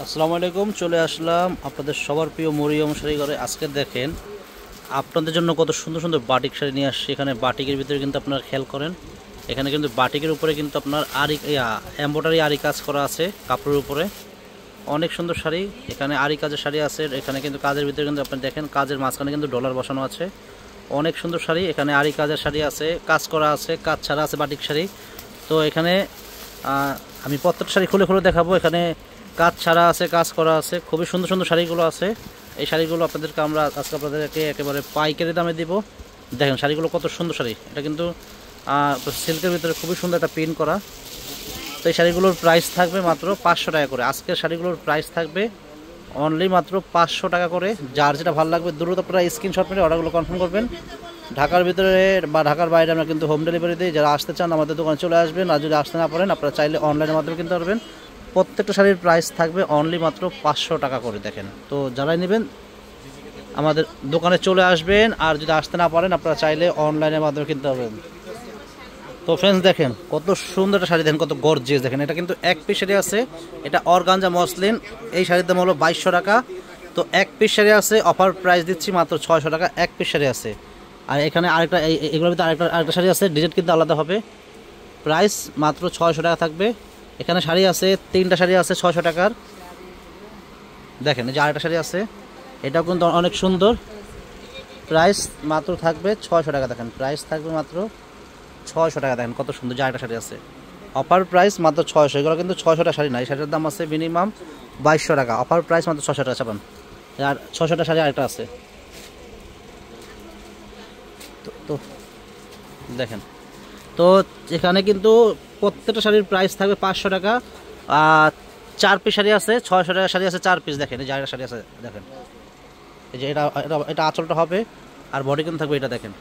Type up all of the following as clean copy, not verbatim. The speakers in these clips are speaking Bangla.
আসসালামু আলাইকুম, চলে আসলাম আপনাদের সবার প্রিয় মরিয়ম শাড়ি ঘরে। আজকে দেখেন আপনাদের জন্য কত সুন্দর সুন্দর বাটিক শাড়ি নিয়ে আসছি। এখানে বাটিকের ভিতরে কিন্তু আপনারা খেয়াল করেন, এখানে কিন্তু বাটিকের উপরে কিন্তু আপনার এমব্রয়ডারি আরি কাজ করা আছে কাপড়ের উপরে। অনেক সুন্দর শাড়ি, এখানে আরি কাজের শাড়ি আছে। এখানে কিন্তু কাজের ভিতরে কিন্তু আপনি দেখেন কাজের মাঝখানে কিন্তু ডলার বসানো আছে। অনেক সুন্দর শাড়ি, এখানে আরি কাজের শাড়ি আছে, কাজ করা আছে, কাজ ছাড়া আছে বাটিক শাড়ি। তো এখানে আমি প্রত্যেকটা শাড়ি খুলে খুলে দেখাবো। এখানে কাজ ছাড়া আছে, কাজ করা আছে, খুবই সুন্দর সুন্দর শাড়িগুলো আছে। এই শাড়িগুলো আপনাদেরকে আমরা আজকে আপনাদেরকে একেবারে পাইকারি দামে দিব। দেখেন শাড়িগুলো কত সুন্দর শাড়ি, এটা কিন্তু সিল্কের ভিতরে খুবই সুন্দর একটা প্রিন্ট করা। তো এই শাড়িগুলোর প্রাইস থাকবে মাত্র 500 টাকা করে। আজকের শাড়িগুলোর প্রাইস থাকবে অনলি মাত্র 500 টাকা করে। যার যেটা ভালো লাগবে দ্রুত আপনারা স্ক্রিনশট মেরে অর্ডারগুলো কনফার্ম করবেন। ঢাকার ভিতরে বা ঢাকার বাইরে আমরা কিন্তু হোম ডেলিভারি দিই। যারা আসতে চান আমাদের দোকানে চলে আসবেন, আর যদি আসতে না পারেন আপনারা চাইলে অনলাইনের মাধ্যমে কিনতে পারবেন। প্রত্যেকটা শাড়ির প্রাইস থাকবে অনলি মাত্র 500 টাকা করে। দেখেন, তো যারাই নেবেন আমাদের দোকানে চলে আসবেন, আর যদি আসতে না পারেন আপনারা চাইলে অনলাইনের মাধ্যমে কিনতে পারবেন। তো ফ্রেন্ডস দেখেন কত সুন্দর একটা শাড়ি, দেখেন কত গর্জিয়াস। দেখেন এটা কিন্তু এক পিস শাড়ি আছে, এটা অর্গানজা মসলিন। এই শাড়ির দাম হলো 2200 টাকা। তো এক পিস শাড়ি আছে, অফার প্রাইস দিচ্ছি মাত্র 600 টাকা। এক পিস শাড়ি আছে। আর এখানে আরেকটা এগুলোর ভিতরে আরেকটা শাড়ি আছে, ডিজাইন কিন্তু আলাদা হবে। প্রাইস মাত্র 600 টাকা থাকবে। এখানে শাড়ি আছে, তিনটা শাড়ি আছে 600 টাকার। দেখেন এই যে আরেকটা শাড়ি আছে, এটাও কিন্তু অনেক সুন্দর। প্রাইস মাত্র থাকবে 600 টাকা। দেখেন প্রাইস থাকবে মাত্র 600 টাকা। দেখেন কত সুন্দর, যে আরেকটা শাড়ি আছে, অফার প্রাইস মাত্র 600। এগুলো কিন্তু 600 টাকা শাড়ি না, এই শাড়ির দাম আছে মিনিমাম 2200 টাকা। অফার প্রাইস মাত্র 600 টাকা চাপান। আর 600 টাকা শাড়ি আরেকটা আছে। তো দেখেন, তো এখানে কিন্তু প্রত্যেকটা শাড়ির প্রাইস থাকবে 500 টাকা। আর 4 পিস শাড়ি আছে, 600 টাকা শাড়ি আছে 4 পিস। দেখেন এই যে আরেকটা শাড়ি আছে, দেখেন এই যে এটা এটা এটা আঁচলটা হবে, আর বডি কিন্তু থাকবে এটা। দেখেন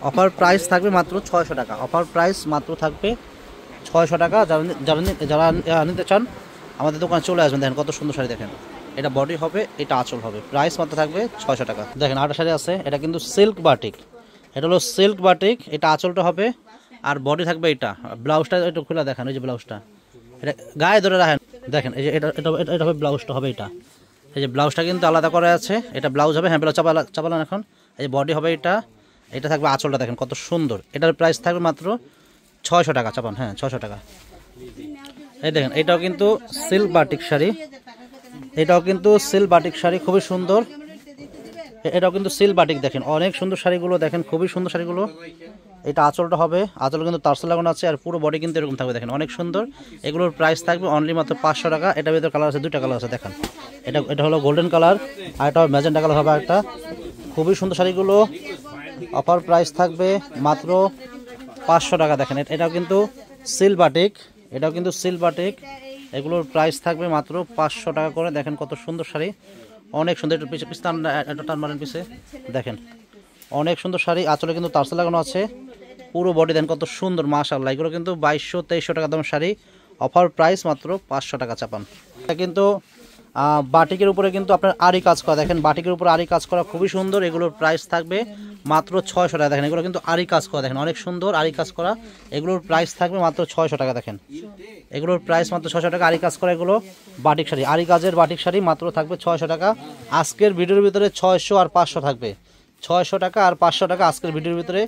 অফার প্রাইস থাকবে মাত্র 600 টাকা। অফার প্রাইস মাত্র থাকবে 600 টাকা। যারা নিতে চান আমাদের দোকানে চলে আসবেন। দেখেন কত সুন্দর শাড়ি, দেখেন এটা বডি হবে, এটা আঁচল হবে। প্রাইস মাত্র থাকবে 600 টাকা। দেখেন আরেকটা শাড়ি আছে, এটা কিন্তু সিল্ক বাটিক। এটা হলো সিল্ক বাটিক, এটা আঁচলটা হবে আর বডি থাকবে এটা। ব্লাউজটা একটু খুলে দেখেন, ওই যে ব্লাউজটা এটা গায়ে ধরে রাখেন। দেখেন এই যে এটা এটা এটা হবে, ব্লাউজটা হবে এটা। এই যে ব্লাউজটা কিন্তু আলাদা করা আছে, এটা ব্লাউজ হবে। হ্যাঁ ব্লাউজ চাপালান এখন। এই যে বডি হবে এটা, এটা থাকবে আঁচলটা। দেখেন কত সুন্দর, এটার প্রাইস থাকবে মাত্র 600 টাকা। চাপান, হ্যাঁ 600 টাকা। এই দেখেন এটাও কিন্তু সিল্ক বাটিক শাড়ি, এটাও কিন্তু সিল্ক বাটিক শাড়ি, খুবই সুন্দর। এটাও কিন্তু সিল্ক বাটিক। দেখেন অনেক সুন্দর শাড়িগুলো, দেখেন খুবই সুন্দর শাড়িগুলো। এটা আঁচলটা হবে, আঁচল কিন্তু তারসেল লাগানো আছে, আর পুরো বডি কিন্তু এরকম থাকবে। দেখেন অনেক সুন্দর। এগুলোর প্রাইস থাকবে অনলি মাত্র 500 টাকা। এটার ভিতরে কালার আছে, দুইটা কালার আছে। দেখেন এটা হলো গোল্ডেন কালার, আর এটা ম্যাজেন্টা কালার হবে একটা। খুবই সুন্দর শাড়িগুলো। অফার প্রাইস থাকবে মাত্র 500 টাকা। দেখেন এটাও কিন্তু সিল্ক বাটিক, এটাও কিন্তু সিল্ক বাটিক। এগুলোর প্রাইস থাকবে মাত্র 500 টাকা করে। দেখেন কত সুন্দর শাড়ি, অনেক সুন্দর। একটু পিছে পিছে টান মারেন পিছে। দেখেন অনেক সুন্দর শাড়ি, আঁচলে কিন্তু তারসেল লাগানো আছে, পুরো বডি। দেন কত সুন্দর, মাশাআল্লাহ। এগুলো কিন্তু 2200-2300 টাকা দামের শাড়ি। অফার প্রাইস মাত্র 500 টাকা। চাপান। এটা কিন্তু বাটিকের উপরে কিন্তু আপনার আরি কাজ করা। দেখেন বাটিকের উপরে আরি কাজ করা, খুবই সুন্দর। এগুলোর প্রাইস থাকবে মাত্র 600 টাকা। দেখেন এগুলো কিন্তু আরি কাজ করা, দেখেন অনেক সুন্দর আরি কাজ করা। এগুলোর প্রাইস থাকবে মাত্র 600 টাকা। দেখেন এগুলোর প্রাইস মাত্র 600 টাকা। আরি কাজ করা এগুলো বাটিক শাড়ি, আরি কাজের বাটিক শাড়ি মাত্র থাকবে 600 টাকা। আজকের ভিডিওর ভিতরে 600 আর 500 থাকবে। 600 টাকা আর 500 টাকা আজকের ভিডিওর ভিতরে।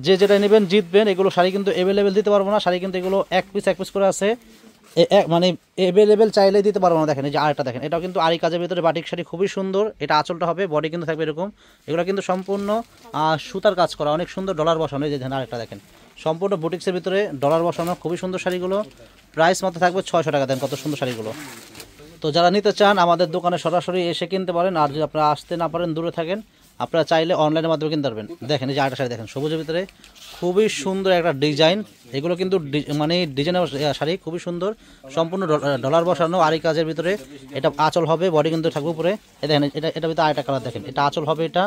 যে যেটা নেবেন জিতবেন। এগুলো শাড়ি কিন্তু অ্যাভেলেবেল দিতে পারবো না, শাড়ি কিন্তু এগুলো এক পিস করে আছে, মানে অ্যাভেলেবেল চাইলেই দিতে পারবো না। দেখেন এই যে আরেকটা, দেখেন এটাও কিন্তু আরি কাজের ভিতরে বাটিক শাড়ি, খুবই সুন্দর। এটা আঁচলটা হবে, বডি কিন্তু থাকবে এরকম। এগুলো কিন্তু সম্পূর্ণ সুতার কাজ করা, অনেক সুন্দর। ডলার বসানো, এই যে আরেকটা দেখেন সম্পূর্ণ বুটিক্সের ভিতরে ডলার বসানো, খুবই সুন্দর শাড়িগুলো। প্রাইস মাত্র থাকবে 600 টাকা। দেন কত সুন্দর শাড়িগুলো। তো যারা নিতে চান আমাদের দোকানে সরাসরি এসে কিনতে পারেন, আর যদি আপনারা আসতে না পারেন, দূরে থাকেন, আপনারা চাইলে অনলাইনের মাধ্যমে কিনতে পারবেন। দেখেন এই যে আরেকটা শাড়ি, দেখেন সবুজের ভিতরে, খুবই সুন্দর একটা ডিজাইন। এগুলো কিন্তু মানে ডিজাইনের শাড়ি, খুবই সুন্দর। সম্পূর্ণ ডলার বসানো আরি কাজের ভিতরে। এটা আঁচল হবে, বডি কিন্তু থাকবে উপরে। দেখেন এটা ভিতরে আরেকটা কালার। দেখেন এটা আঁচল হবে, এটা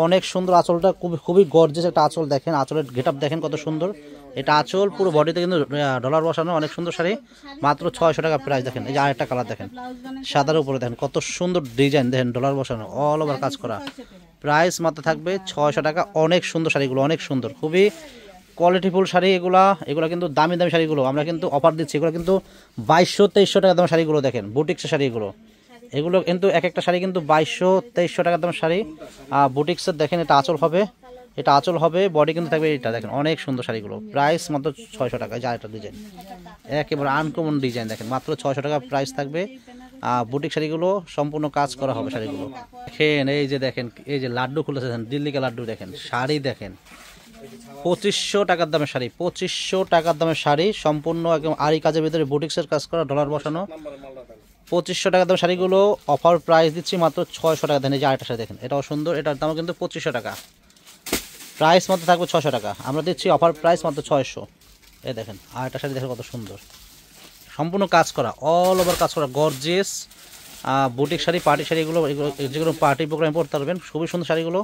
অনেক সুন্দর। আঁচলটা খুবই গর্জিয়াস একটা আঁচল। দেখেন আঁচলের গেটআপ দেখেন কত সুন্দর। এটা আঁচল, পুরো বডিতে কিন্তু ডলার বসানো, অনেক সুন্দর শাড়ি। মাত্র 600 টাকা প্রাইস। দেখেন এই যে আরেকটা কালার, দেখেন সাদার উপরে, দেখেন কত সুন্দর ডিজাইন। দেখেন ডলার বসানো, অল ওভার কাজ করা। প্রাইস মাত্র থাকবে 600 টাকা। অনেক সুন্দর শাড়িগুলো, অনেক সুন্দর, খুবই কোয়ালিটিফুল শাড়ি এগুলা কিন্তু দামি দামি শাড়িগুলো আমরা কিন্তু অফার দিচ্ছি। এগুলো কিন্তু 2200-2300 টাকা দামের শাড়িগুলো দেখেন, বুটিক্সের শাড়ি এগুলো কিন্তু এক একটা শাড়ি কিন্তু 2200-2300 টাকা দামের শাড়ি। বুটিক্সের দেখেন এটা আঁচল হবে, বডি কিন্তু থাকবে এটা দেখেন, অনেক সুন্দর শাড়িগুলো। প্রাইস মাত্র 600 টাকা। যা এটা ডিজাইন একেবারে আনকমন ডিজাইন দেখেন, মাত্র 600 টাকা প্রাইস থাকবে। বুটিক শাড়িগুলো সম্পূর্ণ কাজ করা হবে শাড়িগুলো। দেখেন এই যে দেখেন, এই যে লাড্ডু খুলেছে দিল্লিকা লাড্ডু দেখেন, শাড়ি দেখেন 2500 টাকার দামের শাড়ি, 2500 টাকার দামের শাড়ি সম্পূর্ণ একদম আরি কাজের ভিতরে বুটিক্সের কাজ করা, ডলার বসানো। 2500 টাকার দামের শাড়িগুলো অফার প্রাইস দিচ্ছি মাত্র 600 টাকা দেন। এই যে আরেকটা শাড়ি দেখেন, এটাও সুন্দর, এটার দাম কিন্তু 2500 টাকা, প্রাইস মাত্র থাকবে 600 টাকা। আমরা দিচ্ছি অফার প্রাইস মাত্র 600। এই দেখেন আরেকটা শাড়ি দেখেন কত সুন্দর, সম্পূর্ণ কাজ করা, অল ওভার কাজ করা, গর্জিয়াস বুটিক শাড়ি, পার্টি শাড়িগুলো, যেগুলো পার্টি প্রোগ্রামে পরতে পারবেন, খুবই সুন্দর শাড়িগুলো।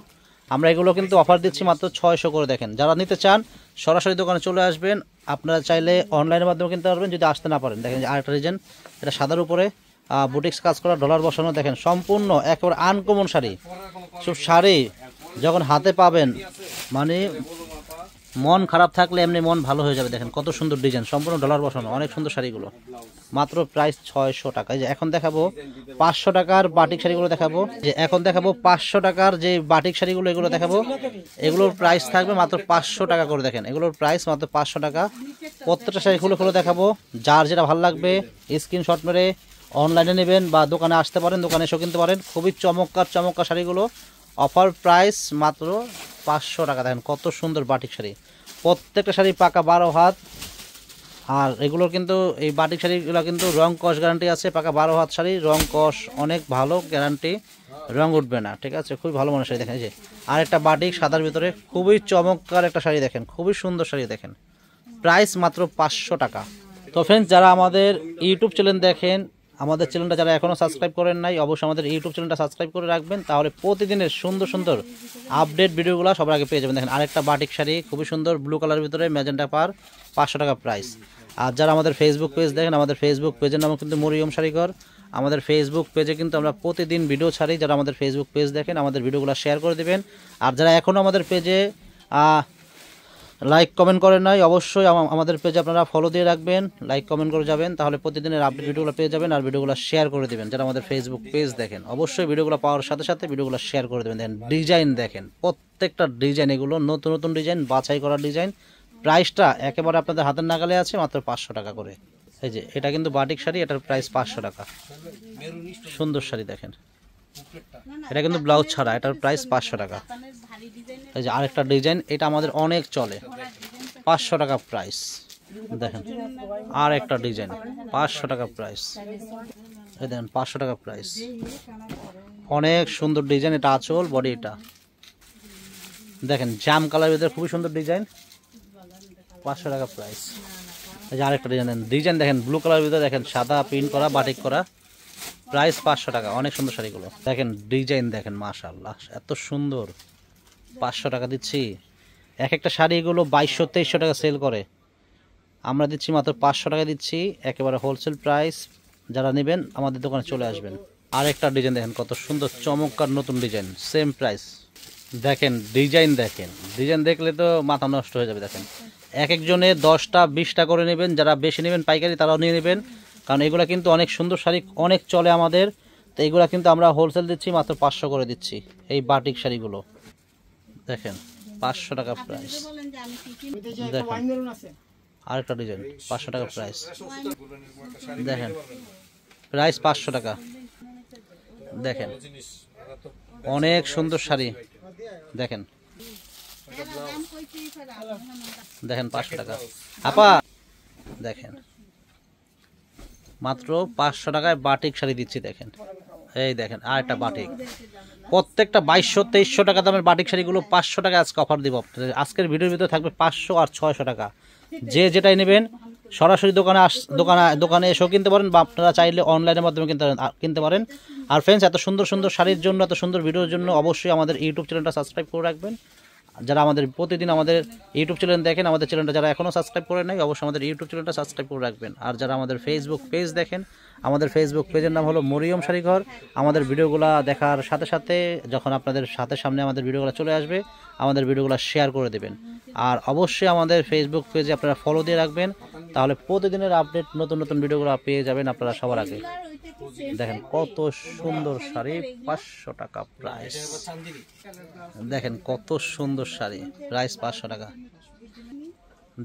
আমরা এগুলো কিন্তু অফার দিচ্ছি মাত্র 600 করে। দেখেন যারা নিতে চান সরাসরি দোকানে চলে আসবেন, আপনারা চাইলে অনলাইনের মাধ্যমে কিনতে পারবেন যদি আসতে না পারেন। দেখেন আরেকটা ডিজাইন, এটা সাদার উপরে বুটিক্স কাজ করা, ডলার বসানো, দেখেন সম্পূর্ণ একেবারে আনকমন শাড়ি। সব শাড়ি যখন হাতে পাবেন মানে মন খারাপ থাকলে এমনি মন ভালো হয়ে যাবে। দেখেন কত সুন্দর ডিজাইন, সম্পূর্ণ ডলার বসানো, অনেক সুন্দর শাড়িগুলো, মাত্র প্রাইস 600 টাকা। যে এখন দেখাবো 500 টাকার বাটিক শাড়িগুলো দেখাবো, যে এখন দেখাবো 500 টাকার যে বাটিক শাড়িগুলো এগুলো দেখাবো, এগুলোর প্রাইস থাকবে মাত্র 500 টাকা করে। দেখেন এগুলোর প্রাইস মাত্র 500 টাকা। প্রত্যেকটা শাড়ি খুলে দেখাবো, যার যেটা ভালো লাগবে স্ক্রিনশট মেরে অনলাইনে নেবেন বা দোকানে আসতে পারেন, দোকানে এসেও কিনতে পারেন। খুবই চমৎকার শাড়িগুলো, অফার প্রাইস মাত্র 500 টাকা। দেখেন কত সুন্দর বাটিক শাড়ি, প্রত্যেকটা শাড়ি পাকা 12 হাত। আর এগুলোর কিন্তু এই বাটিক শাড়িগুলো কিন্তু রং কস গ্যারান্টি আছে, পাকা 12 হাত শাড়ি, রং কস অনেক ভালো গ্যারান্টি, রং উঠবে না, ঠিক আছে। খুবই ভালো মানের শাড়ি দেখেন। এই যে আর একটা বাটিক সাদার ভিতরে, খুবই চমৎকার একটা শাড়ি দেখেন, খুবই সুন্দর শাড়ি দেখেন, প্রাইস মাত্র 500 টাকা। তো ফ্রেন্ডস, যারা আমাদের ইউটিউব চ্যানেল দেখেন, আমাদের চ্যানেলটা যারা এখনও সাবস্ক্রাইব করেন নাই, অবশ্যই আমাদের ইউটিউব চ্যানেলটা সাবস্ক্রাইব করে রাখবেন, তাহলে প্রতিদিনের সুন্দর আপডেট ভিডিওগুলো সবার আগে পেয়ে যাবেন। দেখেন আরেকটা বাটিক শাড়ি, খুবই সুন্দর, ব্লু কালারের ভিতরে ম্যাজেন্টা পার, 500 টাকা প্রাইস। আর যারা আমাদের ফেসবুক পেজ দেখেন, আমাদের ফেসবুক পেজের নাম কিন্তু মরিয়ম শাড়িঘর। আমাদের ফেসবুক পেজে কিন্তু আমরা প্রতিদিন ভিডিও ছাড়ি। যারা আমাদের ফেসবুক পেজ দেখেন, আমাদের ভিডিওগুলো শেয়ার করে দেবেন। আর যারা এখনও আমাদের পেজে লাইক কমেন্ট করেন নাই, অবশ্যই আমাদের পেজে আপনারা ফলো দিয়ে রাখবেন, লাইক কমেন্ট করে যাবেন, তাহলে প্রতিদিনের আপডেট ভিডিওগুলো পেয়ে যাবেন। আর ভিডিওগুলো শেয়ার করে দেবেন। যারা আমাদের ফেসবুক পেজ দেখেন, অবশ্যই ভিডিওগুলো পাওয়ার সাথে সাথে ভিডিওগুলো শেয়ার করে দেবেন। দেখেন ডিজাইন দেখেন, প্রত্যেকটা ডিজাইন, এগুলো নতুন ডিজাইন, বাছাই করা ডিজাইন। প্রাইসটা একেবারে আপনাদের হাতের নাগালে আছে, মাত্র 500 টাকা করে। এই যে এটা কিন্তু বাটিক শাড়ি, এটার প্রাইস 500 টাকা, সুন্দর শাড়ি দেখেন। এটা কিন্তু ব্লাউজ ছাড়া, এটার প্রাইস 500 টাকা। এই যে আরেকটা ডিজাইন, এটা আমাদের অনেক চলে, 500 টাকা প্রাইস। দেখেন আর একটা ডিজাইন, 500 টাকা প্রাইস। এই দেখেন 500 টাকা প্রাইস, অনেক সুন্দর ডিজাইন। এটা আঁচল, বডি এটা দেখেন জাম কালার ভিতরে, খুবই সুন্দর ডিজাইন, 500 টাকা প্রাইস। এই যে আরেকটা ডিজাইন দেখেন, ব্লু কালার ভিতরে দেখেন, সাদা প্রিন্ট করা, বাটিক করা, প্রাইস 500 টাকা। অনেক সুন্দর শাড়িগুলো দেখেন, ডিজাইন দেখেন, মাশাআল্লাহ এত সুন্দর, 500 টাকা দিচ্ছি। এক একটা শাড়ি এগুলো 2200-2300 টাকা সেল করে, আমরা দিচ্ছি মাত্র 500 টাকা দিচ্ছি, একেবারে হোলসেল প্রাইস। যারা নেবেন আমাদের দোকানে চলে আসবেন। আরেকটা ডিজাইন দেখেন, কত সুন্দর চমৎকার নতুন ডিজাইন, সেম প্রাইস। দেখেন ডিজাইন দেখেন, ডিজাইন দেখলে তো মাথা নষ্ট হয়ে যাবে। দেখেন এক একজনে 10টা 20টা করে নেবেন, যারা বেশি নেবেন পাইকারি তারাও নিয়ে নেবেন, কারণ এগুলো কিন্তু অনেক সুন্দর শাড়ি, অনেক চলে আমাদের। তো এইগুলো কিন্তু আমরা হোলসেল দিচ্ছি মাত্র 500 করে দিচ্ছি। এই বাটিক শাড়িগুলো দেখেন 500 টাকা প্রাইস। দেখেন আরেকটা ডিজাইন, 500 টাকা প্রাইস। দেখেন প্রাইস 500 টাকা। দেখেন অনেক সুন্দর শাড়ি দেখেন, দেখেন 500 টাকা আপা। দেখেন মাত্র 500 টাকায় বাটিক শাড়ি দিচ্ছি। দেখেন এই দেখেন আর একটা বাটিক, প্রত্যেকটা 2200-2300 টাকা দামের বাটিক শাড়িগুলো 500 টাকা আজকে অফার দিব। আজকের ভিডিওর ভিতরে থাকবে 500 আর 600 টাকা। যে যেটাই নেবেন সরাসরি দোকানে এসেও কিনতে পারেন, বা আপনারা চাইলে অনলাইনের মাধ্যমে কিনতে পারেন। আর ফ্রেন্ডস, এত সুন্দর শাড়ির জন্য, এত সুন্দর ভিডিওর জন্য অবশ্যই আমাদের ইউটিউব চ্যানেলটা সাবস্ক্রাইব করে রাখবেন। যারা আমাদের প্রতিদিন আমাদের ইউটিউব চ্যানেল দেখেন, আমাদের চ্যানেলটা যারা এখনও সাবস্ক্রাইব করে নাই অবশ্যই আমাদের ইউটিউব চ্যানেলটা সাবস্ক্রাইব করে রাখবেন। আর যারা আমাদের ফেসবুক পেজ দেখেন, আমাদের ফেসবুক পেজের নাম হলো মরিয়ম শাড়িঘর। আমাদের ভিডিওগুলো দেখার সাথে সাথে যখন আপনাদের সামনে আমাদের ভিডিওগুলো চলে আসবে, আমাদের ভিডিওগুলো শেয়ার করে দেবেন। আর অবশ্যই আমাদের ফেসবুক পেজে আপনারা ফলো দিয়ে রাখবেন, তাহলে প্রতিদিনের আপডেট নতুন নতুন ভিডিওগুলো পেয়ে যাবেন আপনারা সবার আগে। দেখেন কত সুন্দর শাড়ি, 500 টাকা প্রাইস। দেখেন কত সুন্দর শাড়ি, প্রাইস 500 টাকা।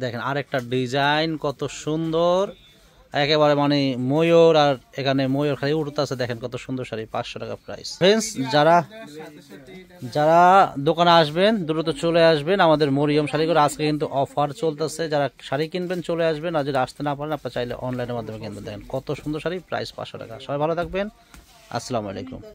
দেখেন আরেকটা ডিজাইন কত সুন্দর, একেবারে মানে ময়ূর, আর এখানে ময়ূর খালি উঠতেছে। দেখেন কত সুন্দর শাড়ি, 500 টাকা প্রাইস। ফ্রেন্ডস, যারা দোকানে আসবেন দ্রুত চলে আসবেন আমাদের মরিয়ম শাড়িঘর। আজকে কিন্তু অফার চলতেছে, যারা শাড়ি কিনবেন চলে আসবেন, আর যদি আসতে না পারেন আপনারা চাইলে অনলাইনের মাধ্যমে কিনবেন। দেখেন কত সুন্দর শাড়ি, প্রাইস 500 টাকা। সবাই ভালো থাকবেন, আসসালামু আলাইকুম।